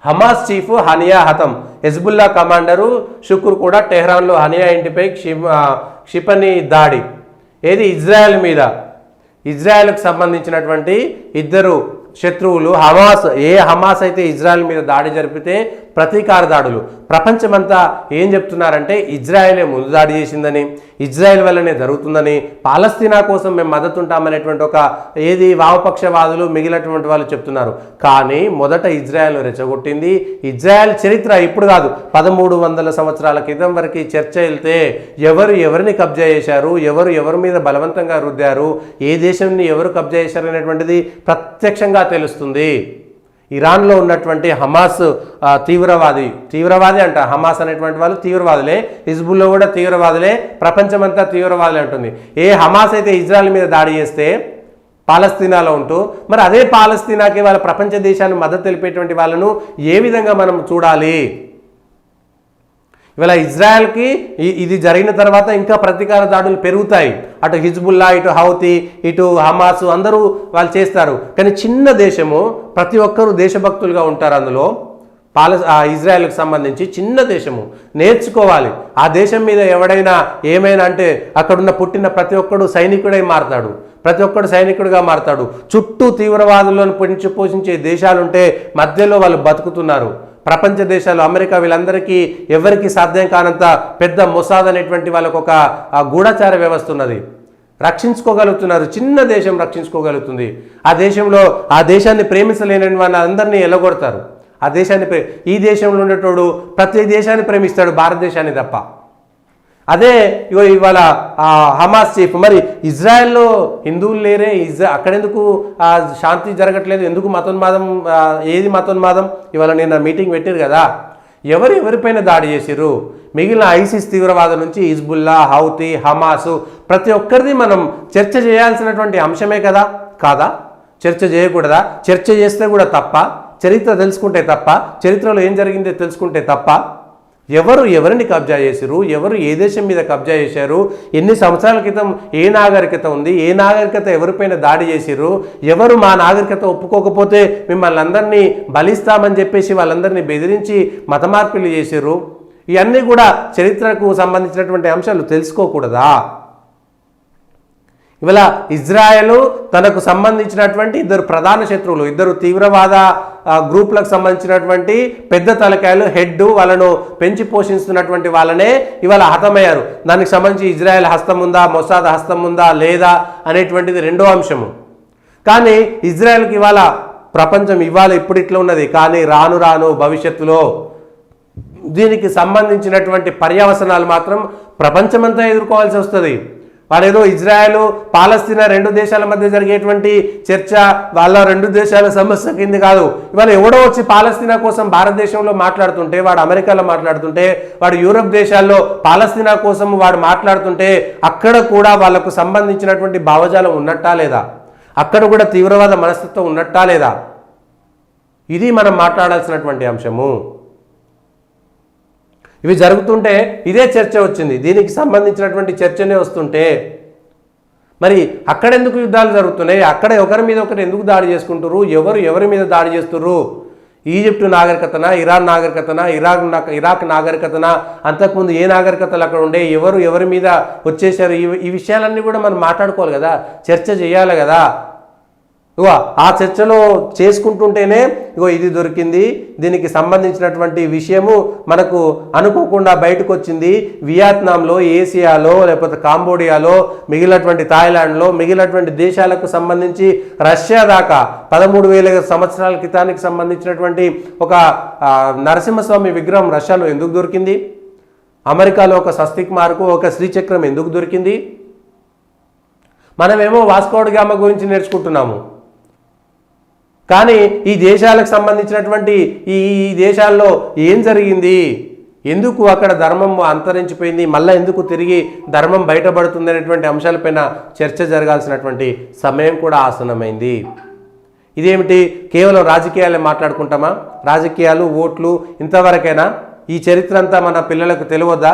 Hamas chief Hania హతం, Hezbollah commander షుకుర్ కూడా టెహ్రాన్లో హనియా ఇంటిపై క్షిపణి దాడి. ఏది ఇజ్రాయెల్ మీద, ఇజ్రాయెల్కు సంబంధించినటువంటి ఇద్దరు శత్రువులు హమాస్ అయితే ఇజ్రాయెల్ మీద దాడి జరిపితే ప్రతీకార దాడులు. ప్రపంచమంతా ఏం చెప్తున్నారంటే ఇజ్రాయెలే ముందు దాడి చేసిందని, ఇజ్రాయెల్ వల్లనే జరుగుతుందని, పాలస్తీనా కోసం మేము మద్దతు ఉంటామనేటువంటి ఒక వామపక్షవాదులు మిగిలినటువంటి వాళ్ళు చెప్తున్నారు. కానీ మొదట ఇజ్రాయెల్ రెచ్చగొట్టింది. ఇజ్రాయెల్ చరిత్ర ఇప్పుడు కాదు, 1300 సంవత్సరాల క్రితం వరకు చర్చ వెళ్తే ఎవరిని కబ్జా చేశారు, ఎవరి మీద బలవంతంగా రుద్దారు, ఏ దేశాన్ని ఎవరు కబ్జా చేశారు అనేటువంటిది ప్రత్యక్షంగా తెలుస్తుంది. ఇరాన్లో ఉన్నటువంటి హమాస్ తీవ్రవాది అంట. హమాస్ అనేటువంటి వాళ్ళు తీవ్రవాదులే, హిజ్బుల్లో కూడా తీవ్రవాదులే, ప్రపంచమంతా తీవ్రవాదులే అంటుంది. హమాస్ అయితే ఇజ్రాయెల్ మీద దాడి చేస్తే పాలస్తీనాలో ఉంటూ, మరి అదే పాలస్తీనాకి వాళ్ళ ప్రపంచ దేశాన్ని మద్దతు తెలిపేటువంటి వాళ్ళను ఏ విధంగా మనం చూడాలి? ఇవాళ ఇజ్రాయెల్కి ఇది జరిగిన తర్వాత ఇంకా ప్రతీకార దాడులు పెరుగుతాయి. అటు హిజ్బుల్లా, ఇటు హౌతీ, ఇటు హమాస్ అందరూ వాళ్ళు చేస్తారు. కానీ చిన్న దేశము, ప్రతి ఒక్కరూ దేశభక్తులుగా ఉంటారు. అందులో ఇజ్రాయెల్కి సంబంధించి చిన్న దేశము, నేర్చుకోవాలి. ఆ దేశం మీద ఎవడైనా ఏమైనా అంటే అక్కడున్న పుట్టిన ప్రతి ఒక్కడు సైనికుడై మారతాడు, ప్రతి ఒక్కడు సైనికుడిగా మారతాడు. చుట్టూ తీవ్రవాదులను పోషించే దేశాలుంటే మధ్యలో వాళ్ళు బతుకుతున్నారు. ప్రపంచ దేశాలు, అమెరికా, వీళ్ళందరికీ ఎవరికి సాధ్యం కానంత పెద్ద మొసాద్ అనేటువంటి వాళ్ళకు ఒక గూఢచార వ్యవస్థ ఉన్నది. రక్షించుకోగలుగుతున్నారు. చిన్న దేశం రక్షించుకోగలుగుతుంది. ఆ దేశాన్ని ప్రేమించలేని వాళ్ళందరినీ ఎల్లగొడతారు. ఈ దేశంలో ఉండేటోడు ప్రతి దేశాన్ని ప్రేమిస్తాడు, భారతదేశాన్ని తప్ప. అదే ఇవాళ హమాస్ చీఫ్, మరి ఇజ్రాయెల్లో హిందువులు లేరే, అక్కడెందుకు శాంతి జరగట్లేదు, ఎందుకు మతోన్మాదం? ఏది మతోన్మాదం? ఇవాళ నిన్న మీటింగ్ పెట్టారు కదా, ఎవరిపైన దాడి చేసిర్రు? మిగిలిన ఐసిస్ తీవ్రవాదం నుంచి హిజ్బుల్లా, హౌతీ, హమాసు, ప్రతి ఒక్కరిది మనం చర్చ చేయాల్సినటువంటి అంశమే కదా, కాదా? చర్చ చేయకూడదా? చర్చ చేస్తే కూడా తప్ప? చరిత్ర తెలుసుకుంటే తప్ప? చరిత్రలో ఏం జరిగిందో తెలుసుకుంటే తప్ప? ఎవరిని కబ్జా చేశారు, ఎవరు ఏ దేశం మీద కబ్జా చేశారు, ఎన్ని సంవత్సరాల క్రితం ఏ నాగరికత ఉంది, ఏ నాగరికత ఎవరిపైన దాడి చేశారు, ఎవరు మా నాగరికత ఒప్పుకోకపోతే మిమ్మల్ని అందరినీ బలిస్తామని చెప్పేసి వాళ్ళందరినీ బెదిరించి మత మార్పిడి చేశారు. ఇవన్నీ కూడా చరిత్రకు సంబంధించినటువంటి అంశాలు తెలుసుకోకూడదా? ఇవాళ ఇజ్రాయెల్ తనకు సంబంధించినటువంటి ఇద్దరు ప్రధాన శత్రువులు, ఇద్దరు తీవ్రవాద గ్రూపులకు సంబంధించినటువంటి పెద్ద తలకాయలు, హెడ్, వాళ్ళను పెంచి పోషిస్తున్నటువంటి వాళ్ళనే ఇవాళ హతమయ్యారు. దానికి సంబంధించి ఇజ్రాయెల్ హస్తం ఉందా, మొసాద్ హస్తం ఉందా లేదా అనేటువంటిది రెండో అంశము. కానీ ఇజ్రాయెల్కి ఇవాళ ప్రపంచం ఇప్పుడు ఇట్లా ఉన్నది, కానీ రాను భవిష్యత్తులో దీనికి సంబంధించినటువంటి పర్యవసనాలు మాత్రం ప్రపంచమంతా ఎదుర్కోవాల్సి వస్తుంది. వాళ్ళేదో ఇజ్రాయెల్, పాలస్తీనా రెండు దేశాల మధ్య జరిగేటువంటి చర్చ వాళ్ళ రెండు దేశాల సమస్య కింది కాదు. ఇవాళ ఎవడో వచ్చి పాలస్తీనా కోసం భారతదేశంలో మాట్లాడుతుంటే, వాడు అమెరికాలో మాట్లాడుతుంటే, వాడు యూరప్ దేశాల్లో పాలస్తీనా కోసం వాడు మాట్లాడుతుంటే, అక్కడ కూడా వాళ్ళకు సంబంధించినటువంటి భావజాలం ఉన్నట్టా లేదా? అక్కడ కూడా తీవ్రవాద మనస్తత్వం ఉన్నట్టా లేదా? ఇది మనం మాట్లాడాల్సినటువంటి అంశము. ఇవి జరుగుతుంటే ఇదే చర్చ వచ్చింది, దీనికి సంబంధించినటువంటి చర్చనే వస్తుంటే మరి అక్కడెందుకు యుద్ధాలు జరుగుతున్నాయి? అక్కడ ఒకరి మీద ఒకరు ఎందుకు దాడి చేసుకుంటారు? ఎవరి మీద దాడి చేస్తున్నారు? ఈజిప్టు నాగరికతనా, ఇరాన్ నాగరికతనా, ఇరాక్ నాగరికతనా, అంతకుముందు ఏ నాగరికతలు అక్కడ ఉండే, ఎవరి మీద వచ్చేసారు? ఈ విషయాలన్నీ కూడా మనం మాట్లాడుకోవాలి కదా, చర్చ చేయాలి కదా. ఆ చర్చలో చేసుకుంటుంటేనే ఇది దొరికింది, దీనికి సంబంధించినటువంటి విషయము మనకు అనుకోకుండా బయటకు వచ్చింది. వియత్నాంలో, ఏసియాలో, లేకపోతే కాంబోడియాలో, మిగిలినటువంటి థాయిలాండ్లో, మిగిలినటువంటి దేశాలకు సంబంధించి రష్యా దాకా 13,000 సంవత్సరాల క్రితానికి సంబంధించినటువంటి ఒక నరసింహస్వామి విగ్రహం రష్యాలో ఎందుకు దొరికింది? అమెరికాలో ఒక స్వస్తిక్ మార్కు, ఒక శ్రీచక్రం ఎందుకు దొరికింది? మనమేమో వాస్కో డి గామా గురించి నేర్చుకుంటున్నాము, కానీ ఈ దేశాలకు సంబంధించినటువంటి ఈ దేశాల్లో ఏం జరిగింది, ఎందుకు అక్కడ ధర్మం అంతరించిపోయింది, మళ్ళీ ఎందుకు తిరిగి ధర్మం బయటపడుతుంది అనేటువంటి అంశాలపైన చర్చ జరగాల్సినటువంటి సమయం కూడా ఆసన్నమైంది. ఇదేమిటి, కేవలం రాజకీయాలే మాట్లాడుకుంటామా? రాజకీయాలు, ఓట్లు ఇంతవరకైనా? ఈ చరిత్ర అంతా మన పిల్లలకు తెలియదా?